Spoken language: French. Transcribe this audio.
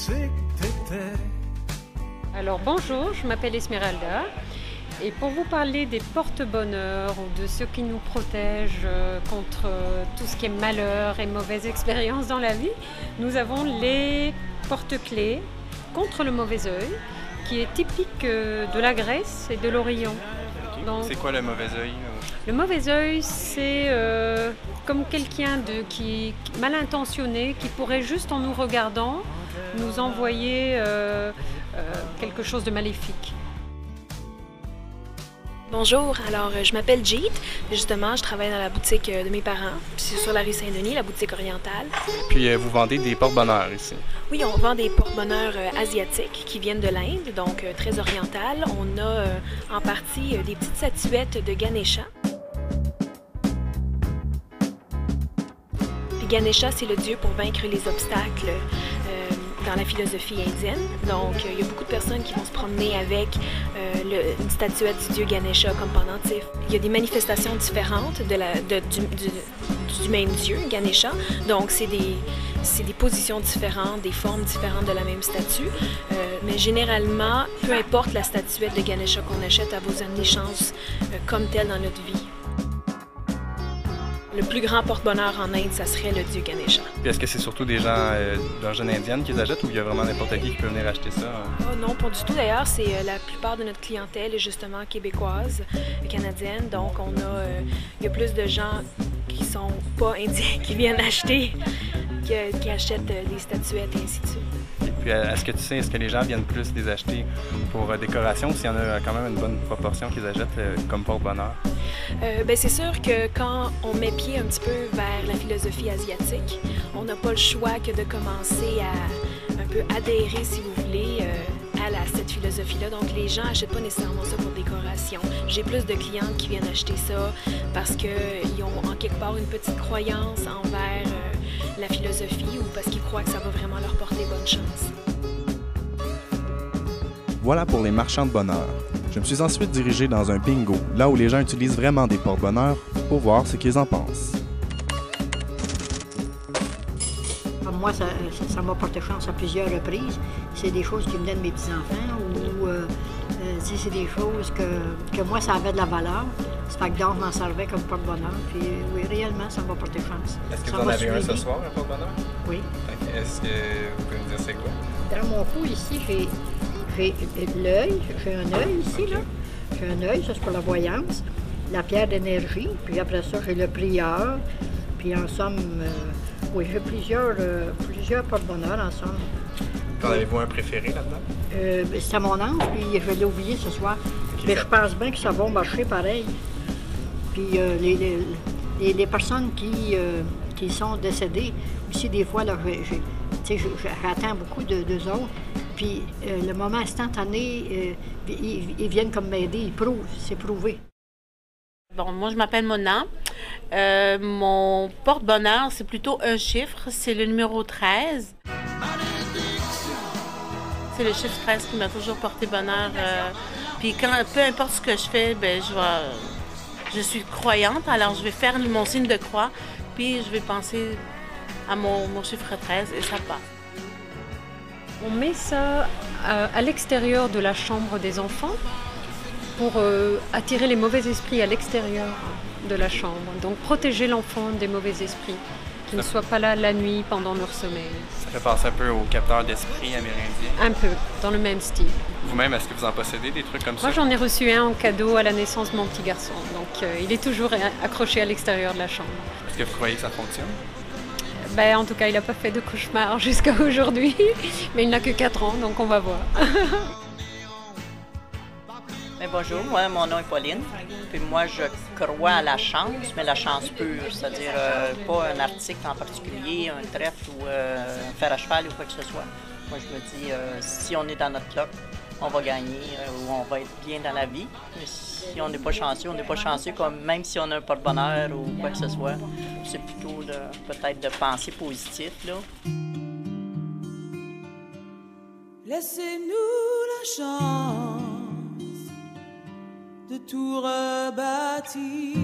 pensé que t'étais. Alors bonjour, je m'appelle Esmeralda et pour vous parler des porte-bonheur ou de ceux qui nous protègent contre tout ce qui est malheur et mauvaise expérience dans la vie, nous avons les porte-clés contre le mauvais œil qui est typique de la Grèce et de l'Orient. Donc, c'est quoi le mauvais œil? Le mauvais œil, c'est comme quelqu'un qui mal intentionné qui pourrait juste en nous regardant nous envoyer quelque chose de maléfique. Bonjour, alors je m'appelle Jeet, justement je travaille dans la boutique de mes parents, c'est sur la rue Saint-Denis, la boutique orientale. Puis vous vendez des porte-bonheur ici? Oui, on vend des porte-bonheur asiatiques qui viennent de l'Inde, donc très orientales. On a en partie des petites statuettes de Ganesha. Puis Ganesha, c'est le dieu pour vaincre les obstacles dans la philosophie indienne. Donc, il y a beaucoup de personnes qui vont se promener avec une statuette du dieu Ganesha comme pendentif. Il y a des manifestations différentes du même dieu, Ganesha. Donc, c'est des positions différentes, des formes différentes de la même statue. Mais généralement, peu importe la statuette de Ganesha qu'on achète, elle vous amener chance comme telle dans notre vie. Le plus grand porte-bonheur en Inde, ça serait le dieu Ganesha. Puis est-ce que c'est surtout des gens d'origine indienne qui les achètent ou il y a vraiment n'importe qui peut venir acheter ça? Oh non, pas du tout. D'ailleurs, c'est la plupart de notre clientèle est justement québécoise, canadienne. Donc, il y a plus de gens qui sont pas indiens qui viennent acheter qui achètent des statuettes et ainsi de suite. Et puis, est-ce que tu sais, est-ce que les gens viennent plus les acheter pour décoration ou s'il y en a quand même une bonne proportion qu'ils achètent comme porte-bonheur? Ben c'est sûr que quand on met pied un petit peu vers la philosophie asiatique, on n'a pas le choix que de commencer à un peu adhérer, si vous voulez, à cette philosophie-là. Donc, les gens n'achètent pas nécessairement ça pour décoration. J'ai plus de clientes qui viennent acheter ça parce qu'ils ont en quelque part une petite croyance envers la philosophie ou parce qu'ils croient que ça va vraiment leur porter bonne chance. Voilà pour les marchands de bonheur. Je me suis ensuite dirigé dans un bingo, là où les gens utilisent vraiment des porte-bonheur, pour voir ce qu'ils en pensent. Moi, ça m'a porté chance à plusieurs reprises. C'est des choses qui me donnent mes petits-enfants ou c'est des choses que moi, ça avait de la valeur. Ça fait que donc, je m'en servais comme porte-bonheur. Puis oui, réellement, ça m'a porté chance. Est-ce que vous en avez un ce soir, un porte-bonheur? Oui. Est-ce que vous pouvez me dire c'est quoi? Dans mon cou, ici, j'ai l'œil. J'ai un œil ici, là. J'ai un œil, ça c'est pour la voyance. La pierre d'énergie. Puis après ça, j'ai le prieur. Puis en somme, oui, j'ai plusieurs porte-bonheur en somme. En avez-vous un préféré là-dedans? C'est à mon ange, puis je l'ai oublié ce soir. Okay, mais je pense bien que ça va marcher pareil. Puis les personnes qui sont décédées, aussi des fois, là, j'attends beaucoup d'eux autres. Puis le moment instantané, ils viennent comme m'aider, ils prouvent, c'est prouvé. Bon, moi, je m'appelle Mona. Mon porte-bonheur, c'est plutôt un chiffre, c'est le numéro 13. C'est le chiffre 13 qui m'a toujours porté bonheur. Puis peu importe ce que je fais, ben, je suis croyante, alors je vais faire mon signe de croix, puis je vais penser à mon chiffre 13 et ça passe. On met ça à l'extérieur de la chambre des enfants pour attirer les mauvais esprits à l'extérieur de la chambre. Donc protéger l'enfant des mauvais esprits, qui ne soient pas là la nuit pendant leur sommeil. Ça fait penser un peu aux capteurs d'esprit amérindiens? Un peu, dans le même style. Vous-même, est-ce que vous en possédez des trucs comme ça? Moi, j'en ai reçu un en cadeau à la naissance de mon petit garçon. Donc il est toujours accroché à l'extérieur de la chambre. Est-ce que vous croyez que ça fonctionne? Ben, en tout cas, il n'a pas fait de cauchemar jusqu'à aujourd'hui, mais il n'a que 4 ans, donc on va voir. Mais bonjour, moi, mon nom est Pauline, puis moi, je crois à la chance, mais la chance pure, c'est-à-dire pas un article en particulier, un trèfle ou un fer à cheval ou quoi que ce soit. Moi, je me dis, si on est dans notre luck, on va gagner ou on va être bien dans la vie. Mais si on n'est pas chanceux, on n'est pas chanceux, comme même si on a un porte-bonheur ou quoi que ce soit. C'est plutôt peut-être de penser positif, là. Laissez-nous la chance de tout rebâtir.